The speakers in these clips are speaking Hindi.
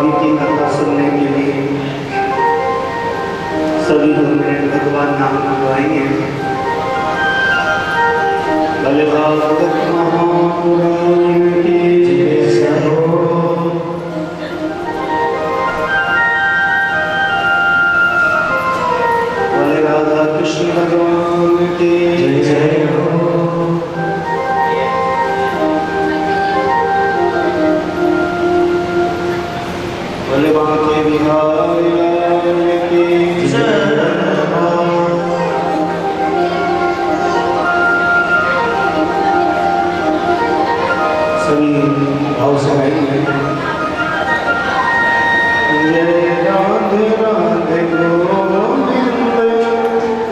बीती कथा सुनने के लिए सभी लोग भगवान नाम गाएंगे। भले भागवत महापुराण की जय हो। भले राधा कृष्ण भगवान की जय हो। भले बांके बिहारी लाल की जय हो। सभी भाव से गाएंगे। जय राधे राधे गोविंद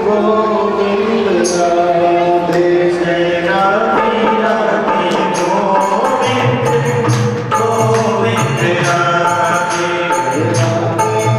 गोविंद राधे। जय राधे राधे गोविंद गोविंद राधे। जय राधे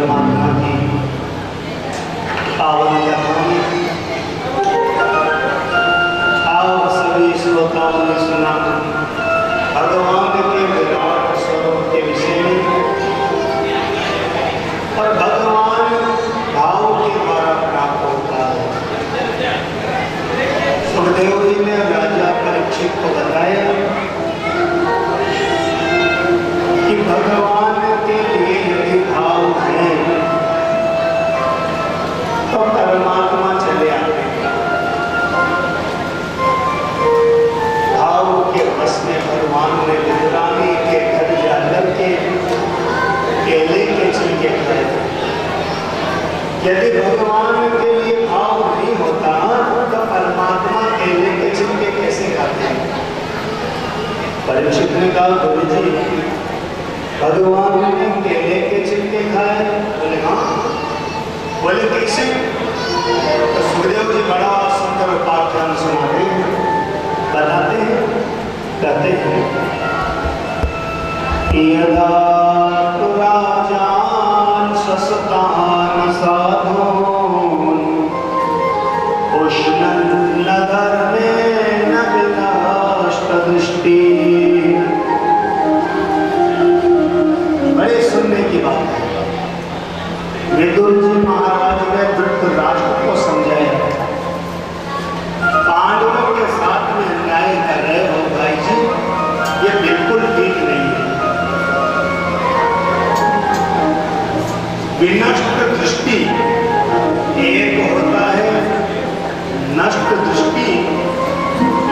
परमात्मा की पावन कथा आप सभी श्रोताओं ने सुना भगवान के विराट स्वरूप के विषय में और भगवान भाव के द्वारा प्राप्त होता है। सुखदेव जी ने राजा परीक्षित को बताया कि भगवान के लिए यदि भाव है तो परमात्मा चले आते हैं। भाव के बस में भगवान ने विदुरानी के घर जाकर के केले के छिलके खाए। यदि भगवान के लिए भाव नहीं होता तो परमात्मा केले के छिलके कैसे खाते हैं? परीक्षित ने कहा गुरु जी भगवान ने केले के छिलके खाए? बोले हाँ। बोले कैसे? तो सुखदेव जी बड़ा सुंदर उपाख्यान सुनाते हैं, बताते हैं, कहते हैं यदा तु राजान शस्तान साधून उष्णन् न धर्मेण विनष्ट दृष्टि। बड़े सुनने की बात है। विदुर जी महाराज ने धृतराष्ट्र को समझाया पांडवों के साथ में अन्याय कर रहे हो भाई जी, ये बिल्कुल ठीक नहीं है। विनष्ट दृष्टि एक होता है नष्ट दृष्टि,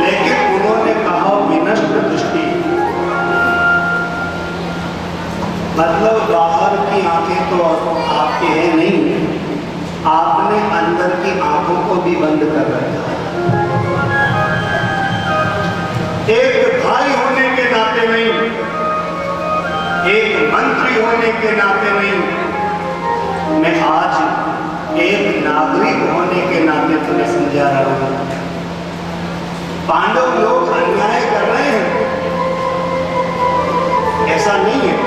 लेकिन उन्होंने कहा विनष्ट दृष्टि मतलब बाहर की आंखें तो आपके हैं नहीं, आपने अंदर की आंखों को भी बंद कर रखा है। एक भाई होने के नाते नहीं, एक मंत्री होने के नाते नहीं, मैं आज एक नागरिक होने के नाते तुम्हें समझा रहा हूं। पांडव लोग अन्याय कर रहे हैं, ऐसा नहीं है।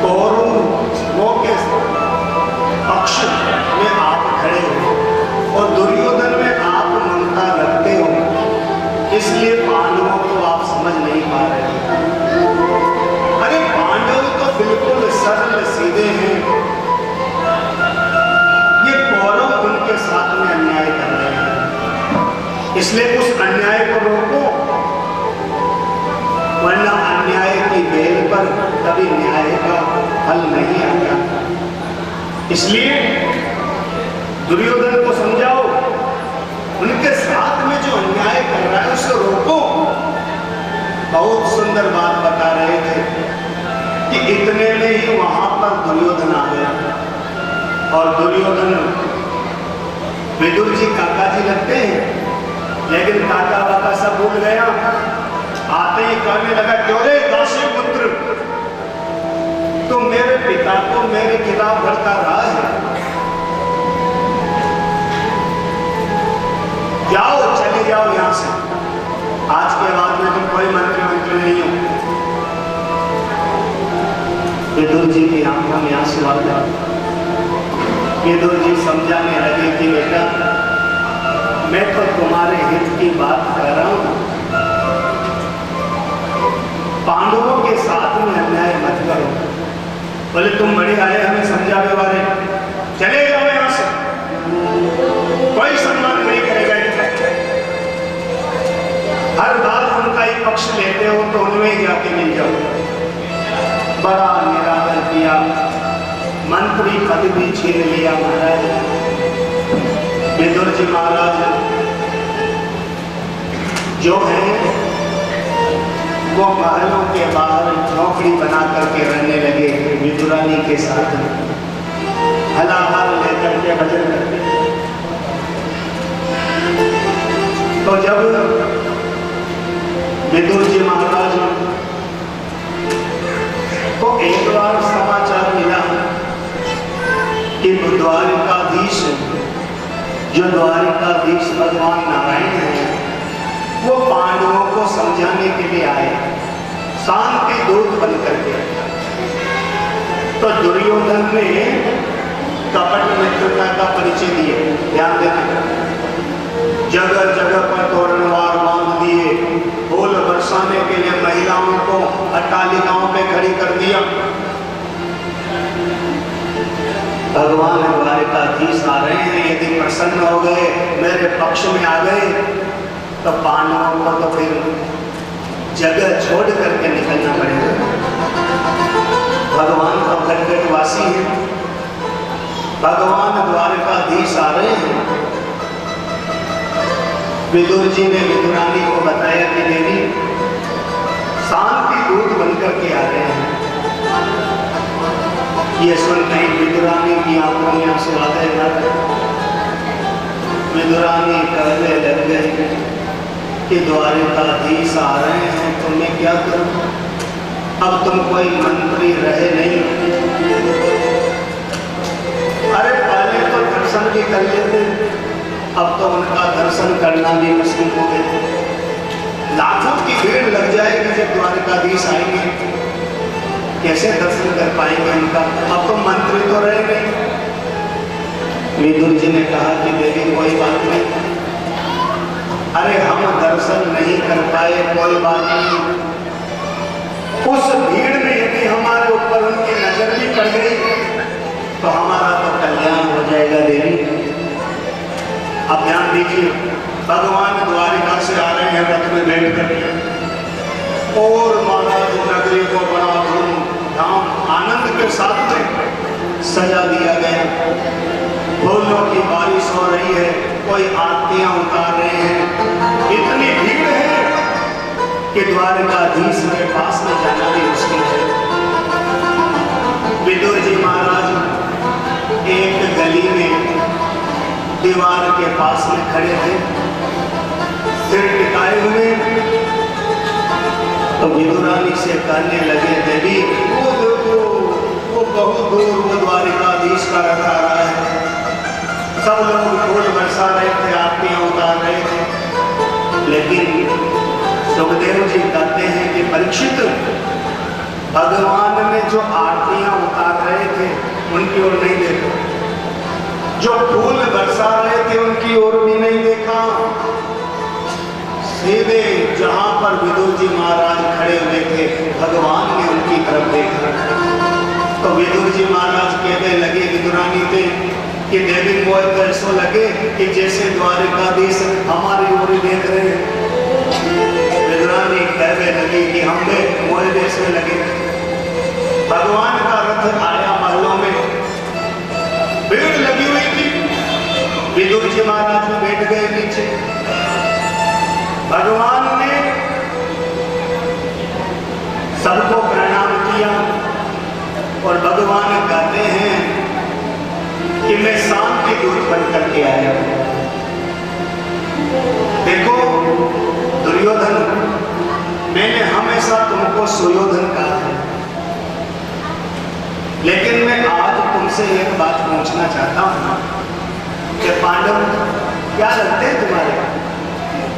कौरवों के पक्ष में आप खड़े हो और दुर्योधन में आप ममता रखते हो, इसलिए पांडवों को आप समझ नहीं पा रहे। अरे पांडव तो बिल्कुल सरल सीधे हैं, ये कौरव उनके साथ में अन्याय कर रहे हैं, इसलिए उस अन्याय को रोको, वरना अन्याय की बेल पर कभी न्याय का फल नहीं आता। इसलिए दुर्योधन को समझाओ, उनके साथ में जो अन्याय कर रहा है उसे रोको। बहुत सुंदर बात बता रहे थे कि इतने में ही वहां पर दुर्योधन आ गया और दुर्योधन विदुर जी काका जी लगते हैं, लेकिन काका वाका सब भूल गया। आते ही कहने लगा क्यों रे दासी पुत्र, तुम मेरे पिता को मेरे खिलाफ भड़का रहा है, जाओ चले जाओ यहां से, आज के बाद में तुम कोई मंत्री नहीं हो। विदुर जी की आंखों में आंसू आ गए। विदुर जी समझाने लगे कि बेटा मैं तो तुम्हारे हित की बात कर रहा हूं, पांडवों के साथ में अन्याय मत करो। बोले तुम बड़े आए हमें समझाने वाले, चले जाओ यहां से, कोई सम्मान नहीं करेगा। हर बार उनका ही पक्ष लेते हो तो उनमें ही जाके मिल जाओ। बड़ा निरादर किया, मंत्री पद भी छीन लिया महाराज। विदुर जी महाराज जो है वो महलों के बाहर झोंपड़ी बना करके रहने लगे विदुरानी के साथ, हलाहाल लेकर के भजन करते। तो जब विदुर जी महाराज को एक बार समाचार मिला कि द्वारिकाधीश जो द्वारिकाधीश भगवान नारायण है वो पांडवों को समझाने के लिए आए, शांति दूत बन करके। तो दुर्योधन ने कपट मित्रता का परिचय दिए। ध्यान देना, जगह जगह पर तोरणवार बांध दिए, फूल बरसाने के लिए महिलाओं को अट्टालिकाओं पे खड़ी कर दिया। भगवान द्वारिकाधीश आ रहे हैं, यदि प्रसन्न हो गए, मेरे पक्ष में आ गए, तो पांडवों को तो फिर जगह छोड़ करके निकलना पड़ेगा। भगवान तो घटघटवासी है, भगवान द्वारिकाधीश आ रहे हैं। विदुर जी ने विदुरानी को बताया कि देवी शांति दूत बनकर के आ रहे हैं। ये सुनते ही विदुरानी की आंखों में आंसू आ गए। विदुरानी कहने लग गई कि द्वारिकाधीश आ रहे हैं, तो मैं क्या करूं? अब तुम कोई मंत्री रहे नहीं। अरे पहले तो दर्शन भी कर लेते, अब तो उनका दर्शन करना भी मुश्किल हो गया। लाखों की भीड़ लग जाएगी जब द्वारिकाधीश आएंगे, कैसे दर्शन कर पाएंगे उनका? अब तो मंत्री तो रहे नहीं। विदुर जी ने कहा कि देवी कोई बात नहीं, अरे हम दर्शन नहीं कर पाए, कोई बात नहीं। उस भीड़ में यदि हमारे ऊपर उनकी नजर भी पड़ गई तो हमारा तो कल्याण हो जाएगा देवी। अब ध्यान दीजिए, भगवान द्वारिका से आ रहे हैं रथ में बैठ कर, और महाराज नगरी को बड़ा धूमधाम आनंद के साथ में सजा दिया गया। फूलों की बारिश हो रही है, कोई आरतियां उतार रहे हैं। इतनी भीड़ है कि द्वारिकाधीश के पास में जाना भी मुश्किल है। विदुर जी महाराज एक गली में दीवार के पास में खड़े थे, सिर टिकाए हुए। तो विदुरानी से कहने लगे, देवी वो देखो, वो बहुत दूर वो द्वारिकाधीश का रथ आ रहा है। सब लोग फूल बरसा रहे थे, आरतियां उतार रहे थे, लेकिन सुखदेव जी कहते हैं कि परीक्षित, भगवान ने जो आरतियां उतार रहे थे उनकी ओर नहीं देखा, जो फूल बरसा रहे थे उनकी ओर भी नहीं देखा। सीधे जहां पर विदुर जी महाराज खड़े हुए थे, भगवान ने उनकी तरफ देखा। तो विदुर जी महाराज कहने लगे विदुरानी थे कि देवी को ऐसा लगे कि जैसे द्वारिकाधीश हमारी ओर देख रहे हैं। विदुरानी कहने लगी कि हमें मोह जैसे लगे। भगवान का रथ आया, महलों में भीड़ लगी हुई थी। विदुर जी महाराज भी बैठ गए नीचे। भगवान ने सबको प्रणाम किया और भगवान कहते हैं कि मैं शांति दूत बन करके आया। देखो दुर्योधन, मैंने हमेशा तुमको सुयोधन कहा है, लेकिन मैं आज तुमसे एक बात पूछना चाहता हूं कि पांडव क्या लगते हैं तुम्हारे?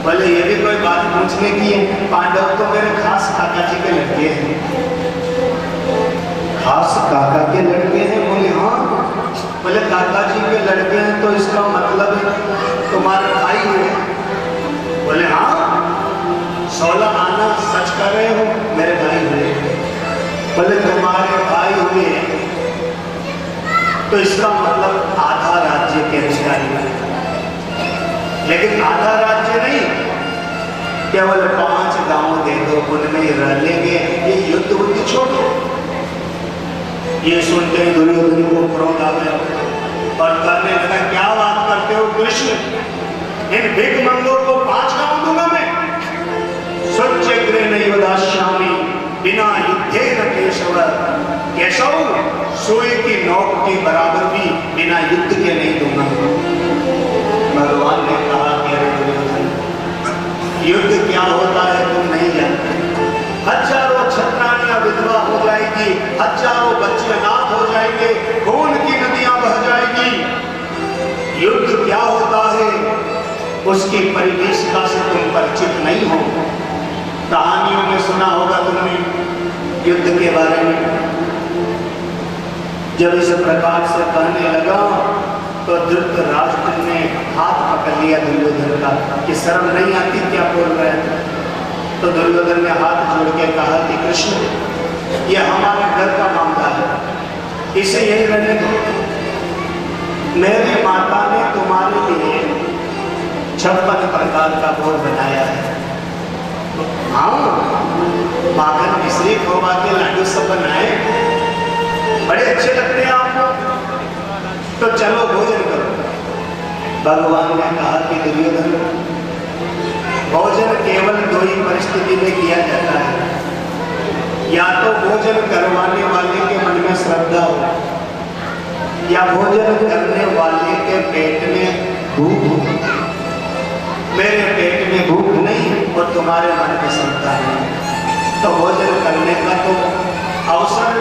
बोले ये भी कोई बात पूछने की है? पांडव तो मेरे खास काका जी के लड़के हैं। खास काका के लड़के हैं? बोले हाँ। बोले काका जी के लड़के हैं तो इसका मतलब तुम्हारे भाई हुए? बोले हाँ, 16 आना सच कर रहे हो, मेरे भाई हुए। बोले तुम्हारे भाई हुए तो इसका मतलब आधा राज्य के अधिकारी हुए, लेकिन आधा राज्य नहीं, केवल 5 गांव दे दो, उनमें रह लेंगे, ये युद्ध बुद्धि छोड़ो। ये सुनते ही दुर्योधन को क्रोध आ गया और कहने लगा, क्या बात करते हो कृष्ण, इन भिखमंगों को 5 गांव दूंगा मैं? स्वच्छग्रे नहीं वदाश्यामी बिना युद्धे न केशव। केशव सोए की नौक के बराबर भी बिना युद्ध के नहीं दूंगा। भगवान ने कहा कि अरे दुर्योधन, युद्ध क्या होता है तुम नहीं जानते। हजारों छत्रानियां विधवा हो जाएगी, हजारों बच्चे अनाथ हो जाएंगे, खून की नदियां बह जाएगी। युद्ध क्या होता है उसकी परिवेशिका से तुम परिचित नहीं हो। कहानियों में सुना होगा तुमने युद्ध के बारे में। जब इस प्रकार से कहने लगा तो धृतराष्ट्र ने हाथ पकड़ लिया दुर्योधन का कि शर्म नहीं आती क्या बोल रहे हैं। तो दुर्योधन ने हाथ जोड़ के कहा कि कृष्ण ये हमारे घर का मामला है, इसे यही रहने दो। मेरी माता ने तुम्हारे लिए 56 प्रकार का भोग बनाया है। हाँ, माखन मिश्री खोवा के लाडू सब बनाए, बड़े अच्छे लगते हैं आपको, तो चलो भोजन करो। भगवान ने कहा कि दुर्योधन, भोजन केवल 2 ही परिस्थिति में किया जाता है, या तो भोजन करवाने वाले के मन में श्रद्धा हो, या भोजन करने वाले के पेट में भूख हो। मेरे पेट में भूख नहीं और तुम्हारे मन में श्रद्धा नहीं, तो भोजन करने का तो अवसर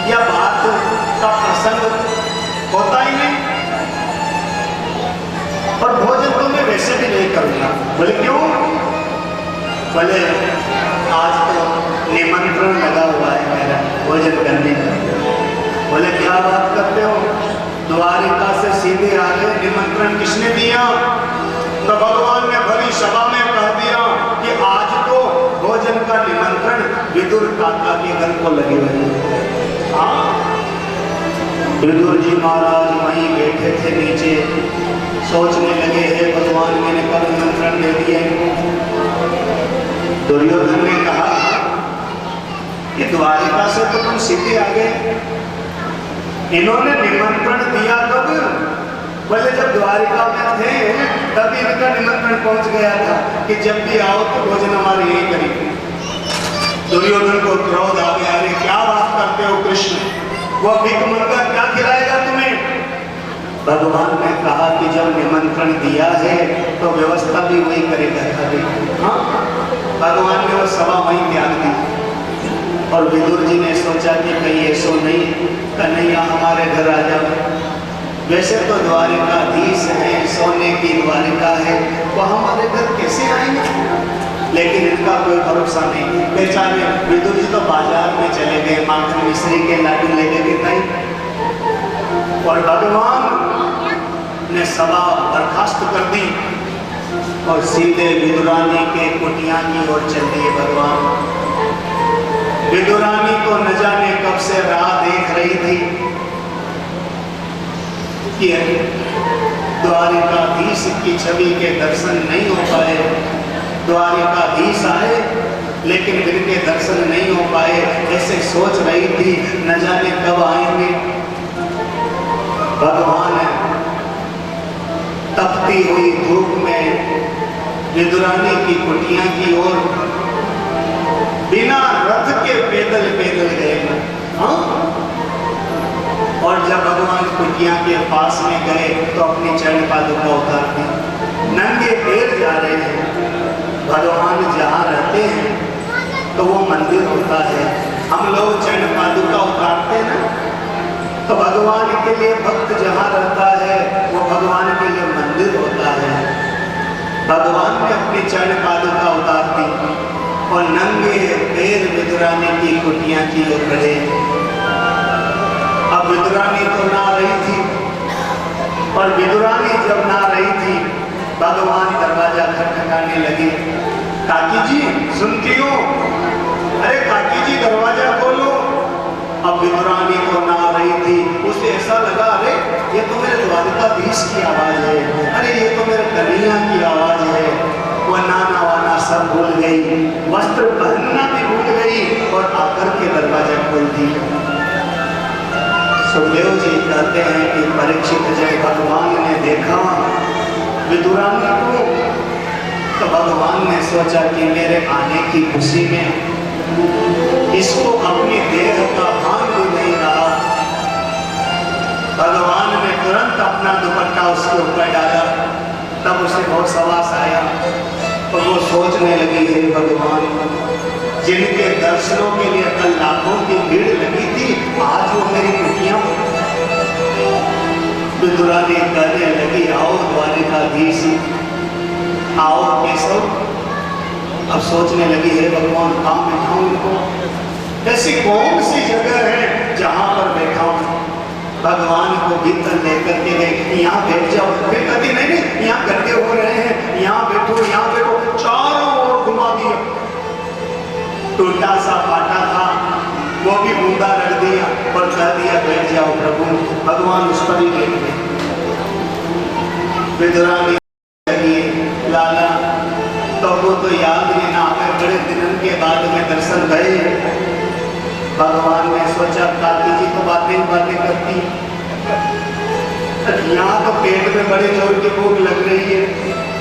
या बात का प्रसंग होता ही नहीं, और भोजन तो मैं वैसे भी नहीं करूंगा। बोले क्यों? बोले आज तो निमंत्रण लगा हुआ है मेरा भोजन करने का। बोले क्या बात करते हो, द्वारिका से सीधे आ गए, निमंत्रण किसने दिया? तो भगवान ने भरी सभा में कह दिया कि आज तो भोजन का निमंत्रण विदुर काका के घर को लगे हुए हैं। हाँ, विदुर जी महाराज वहीं बैठे थे नीचे, सोचने लगे हैं भगवान मैंने कब निमंत्रण दे दिया इनको। दुर्योधन ने कहा कि द्वारिका से तो तुम सीधे आ गए, इन्होंने निमंत्रण दिया कब? बोले जब द्वारिका में थे तभी इनका निमंत्रण पहुंच गया था कि जब भी आओ तो भोजन हमारे यही करेंगे। दुर्योधन को क्रोध आ गया, अरे क्या बात करते हो कृष्ण, वो भिख मंगा क्या खिलाएगा तुम्हें? भगवान ने कहा कि जब निमंत्रण दिया है तो व्यवस्था भी वही करेगा। हाँ, भगवान ने वो सभा वहीं त्याग दी और विदुर जी ने सोचा कि कहीं ऐसो नहीं कन्हैया हमारे घर आ जाओ। वैसे तो द्वारिकाधीश है, सोने की द्वारिका है, वो हमारे घर कैसे आएंगे? लेकिन इनका कोई भरोसा नहीं। बेचारे विदुर जी तो बाजार में चले गए माखन मिश्री के लाडू लेके के नहीं, और भगवान ने सभा बर्खास्त कर दी और सीधे विदुरानी के कुटिया की ओर चल दिए। भगवान विदुरानी को न जाने कब से राह देख रही थी कि द्वारिकाधीश की छवि के दर्शन नहीं हो पाए। द्वारिकाधीश आए लेकिन इनके दर्शन नहीं हो पाए, ऐसे सोच रही थी न जाने कब आएंगे। भगवान तपती हुई धूप में विदुरानी की कुटिया की ओर बिना रथ के पैदल पैदल गए। हाँ, और जब भगवान कुटिया के पास में गए तो अपनी चरण पादुका उतार दी, नंगे पैर जा रहे हैं। भगवान जहाँ रहते हैं तो वो मंदिर होता है, हम लोग चरण पादुका उतारते हैं ना, तो भगवान के लिए भक्त जहाँ रहता है वो भगवान के लिए मंदिर होता है। भगवान ने अपनी चरण पादुका उतार दी और नंगे पैर विदुरानी की कुटिया की ओर बढ़े। अब विदुरानी तो ना रही थी, और विदुरानी जब ना रही थी भगवान दरवाजा खटखटाने लगे। काकी जी सुनती हो? अरे काकी जी दरवाजा खोलो। अब विदुरानी तो ना रही थी, उसे ऐसा लगा अरे ये तो मेरे द्वारिकाधीश की आवाज है, अरे ये तो मेरे कन्हैया की आवाज है। वो नाना वाना सब भूल गई, वस्त्र पहनना भी भूल गई और आकर के दरवाजा खोल दी। सुखदेव जी कहते हैं कि परीक्षित जब भगवान ने देखा विदुरानी को तो भगवान ने सोचा कि मेरे आने की खुशी में इसको अपनी देह का भान भी नहीं रहा। भगवान ने तुरंत अपना दुपट्टा उसके ऊपर डाला, तब उसे बहुत सवास आया और वो सोचने लगी है भगवान जिनके दर्शनों के लिए कल लाखों की भीड़ लगी थी, आज वो मेरी कुटिया। विदुरानी कहने लगी आओ द्वारिकाधीश, आओ केशव। अब सोचने लगी है भगवान कहाँ बैठाऊं इनको, ऐसी कौन सी जगह है जहां पर बैठा बैठाऊं। भगवान को भीतर लेकर के गए, यहाँ बैठ जाओ। फिर कहती नहीं नहीं, यहाँ गड्ढे हो रहे हैं, यहाँ बैठो, यहाँ बैठो। चारों ओर घुमा दिया। टूटा सा पाटा था, वो भी बूंदा रख दिया और कह दिया बैठ जाओ प्रभु। भगवान उस पर ही बैठ गए। विदुरानी लगी, लाला तो वो तो याद नहीं ना आए, बड़े दिनों के बाद में दर्शन गए। भगवान ने सोचा काकी जी तो बातें करती, यहाँ तो पेट में बड़े जोर की भूख लग रही है,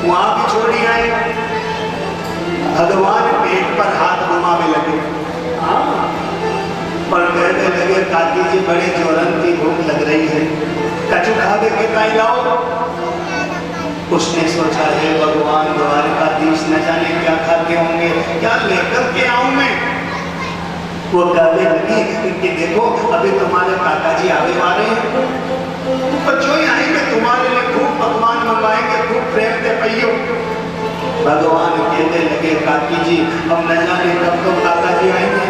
वहां भी छोड़ी आए। भगवान पेट पर हाथ घुमाने लगे, पर कहने लगे काकी जी बड़े जोरन की भूख लग रही है, कचू खा दे के ताई लाओ। उसने सोचा है भगवान द्वारकाधीश न जाने क्या खाते होंगे, क्या लेकर के आऊं मैं। वो कहने लगी कि देखो अभी तुम्हारे काका जी आगे वाले हैं, पर जो ही आएंगे तुम्हारे लिए खूब पकवान मंगवाएंगे, खूब प्रेम से पहियो। भगवान कहने लगे काकी जी अब न जाने कब तो काका जी आएंगे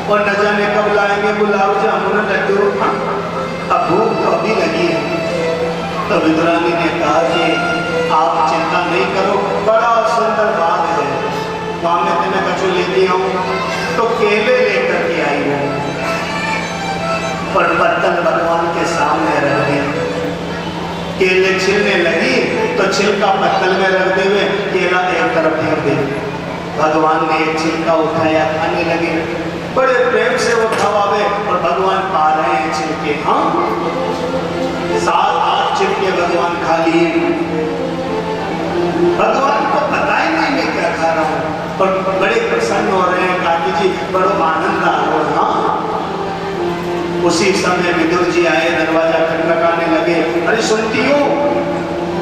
और न जाने कब लाएंगे गुलाब जामुन लड्डू, अब भूख तो अभी लगी है। तो विदुरानी ने कहा कि आप चिंता नहीं करो, बड़ा सुंदर बाग है, वहां में तुम्हें कछु लेती आऊं। तो केले लेकर के आई है और पत्तल भगवान के सामने रख दिए। केले छिलने लगी तो छिलका पत्तल में रख देवे, केला एक तरफ फेंक दे। भगवान ने एक छिलका उठाया, खाने लगे, बड़े प्रेम से वो खवावे और भगवान पा रहे हैं छिलके। हाँ 7-8 छिलके भगवान खा लिए। भगवान को पता ही नहीं मैं क्या खा रहा हूँ, और बड़े प्रसन्न हो रहे हैं काकी जी, बड़ो आनंद आ रहा। हाँ उसी समय विदुर जी आए, दरवाजा खटखटाने लगे। अरे सुनती हो?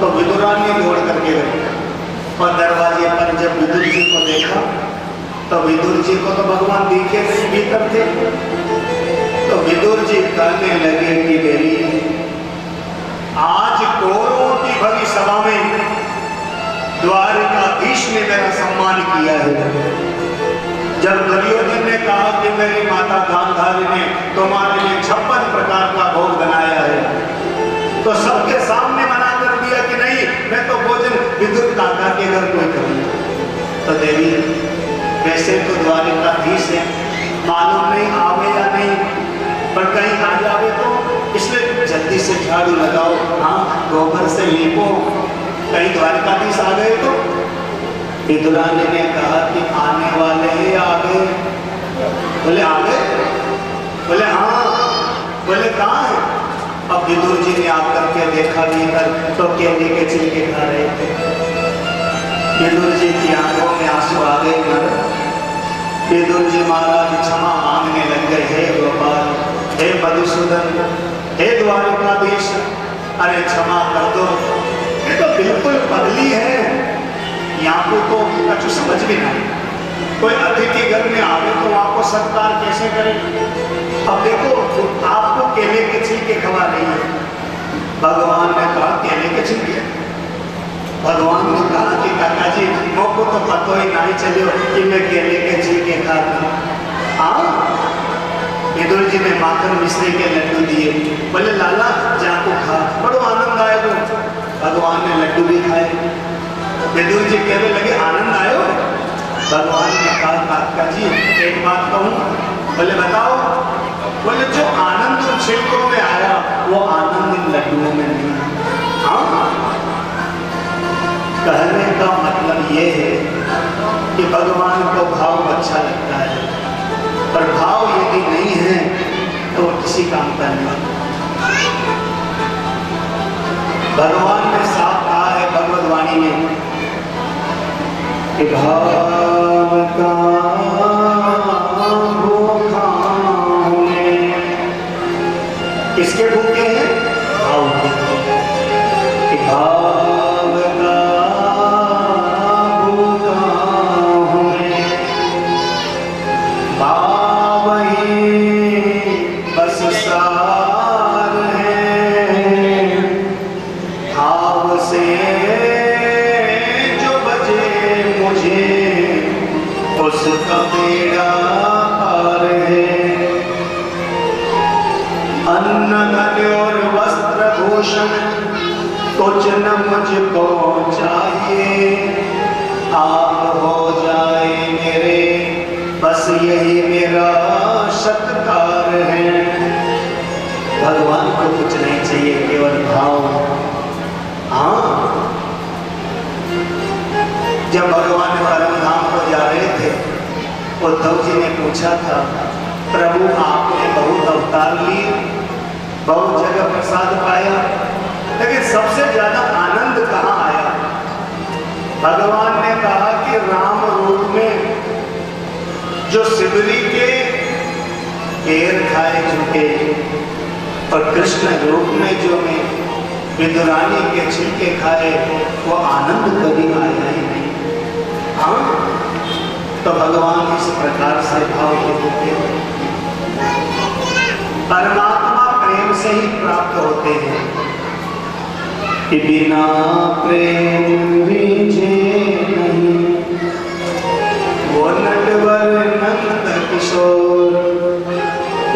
तो विदुरानी दौड़ करके गए और दरवाजे पर जब विदुर जी को देखा तो विदुर जी को तो भगवान दिखे नहीं, भीतर थे। तो विदुर जी कहने लगे कि देवी आज कौरवों की भरी सभा में द्वारकाधीश ने मेरा सम्मान किया है। जब दुर्योधन ने कहा कि मेरी माता गांधारी ने तुम्हारे लिए 56 प्रकार का भोग बनाया है, तो सबके सामने मना कर दिया कि नहीं, मैं तो भोजन विदुर काका के घर कोई करूंगा। तो देवी वैसे तो द्वारकाधीश है, मालूम नहीं आवे या नहीं, पर कहीं आ जावे तो इसलिए जल्दी से झाड़ू लगाओ, हाँ गोबर से लीपो, कहीं द्वारकाधीश आ गए तो। विदुरानी ने कहा कि आने वाले ही आ गए। बोले आ गए? बोले हाँ। बोले कहाँ है? अब विदुर जी ने आकर के देखा भीतर तो केले के छिलके खा रहे थे। विदुर जी की आंखों में आंसू आ गए। विदुर जी महाराज क्षमा मांगने लग गए, हे गोपाल, हे मधुसूदन, हे द्वारकाधीश, अरे क्षमा कर दो, ये तो बिल्कुल पगली है, यहाँ को तो कुछ समझ भी नहीं। कोई अतिथि घर में आवे तो आपको सत्कार कैसे करे। अब देखो आपको केले के छिलके खवा रही है। भगवान ने कहा केले के छिलके? भगवान ने कहा कि काका जी मोको तो पता ही नहीं चलियो कि मैं केले के छिलके खाता हूँ। हाँ विदुर जी ने माखन मिश्री के लड्डू दिए, बोले लाला जाको खा, बड़ो आनंद आएगा। भगवान ने लड्डू भी खाए। विदुर जी कहने लगे आनंद आयो? भगवान ने कहा काका जी एक बात कहूँ? बोले बताओ। बोले जो आनंद उन छिलकों में आया वो आनंद इन लड्डुओं में नहीं। हाँ कहने का मतलब ये है कि भगवान को भाव अच्छा लगता है, पर भाव यदि नहीं है तो किसी काम का नहीं। भगवान ने साफ कहा है भगवद्वाणी में कि भाव का भूखा हूँ। किसके भूखे हैं? भाव के। भाव का भूखा हूँ, भाव ही बस सार है, भाव से उसका बेड़ा पार है। भाग्य आप हो जाए मेरे, बस यही मेरा सत्कार है। भगवान को कुछ नहीं चाहिए, केवल भाव। हाँ, जब भगवान परम धाम को जा रहे थे, उद्धव जी ने पूछा था, प्रभु आपने बहुत अवतार लिए, बहुत जगह प्रसाद पाया, लेकिन सबसे ज्यादा आनंद कहाँ आया? भगवान ने कहा कि राम रूप में जो सिबरी के पैर खाए चुके, और कृष्ण रूप में जो मैं विदुरानी के छिलके खाए, वो आनंद कभी आया ही नहीं। हाँ, तो भगवान इस प्रकार से भाव देते हैं। परमात्मा प्रेम से ही प्राप्त होते हैं कि बिना प्रेम रीझे नहीं, वो नटवर नंद किशोर।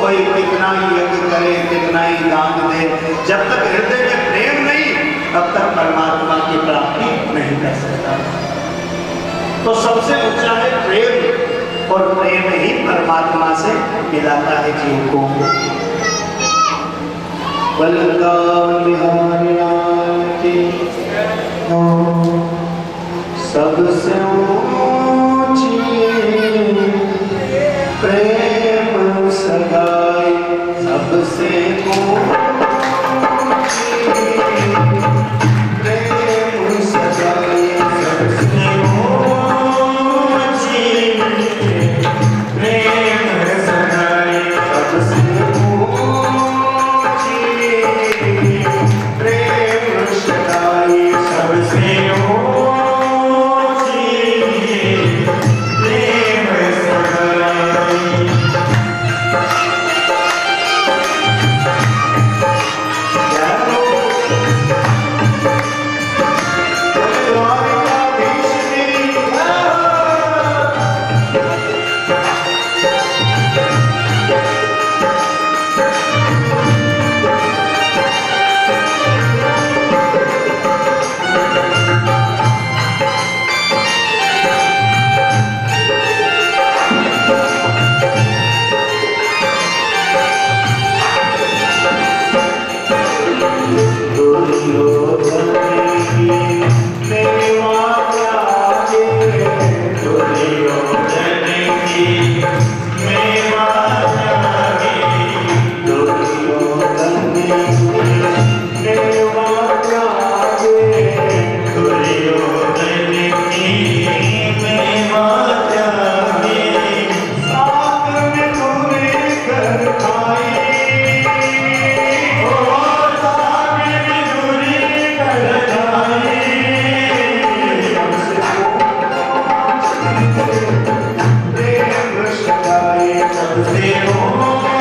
कोई कितना ही यज्ञ करे, कितना ही दान दे, जब तक हृदय में प्रेम नहीं, तब तक परमात्मा की प्राप्ति नहीं कर सकता। तो सबसे ऊंचा है प्रेम, और प्रेम ही परमात्मा से मिलाता है जीव को। बलराम बिहारी लाल की सबसे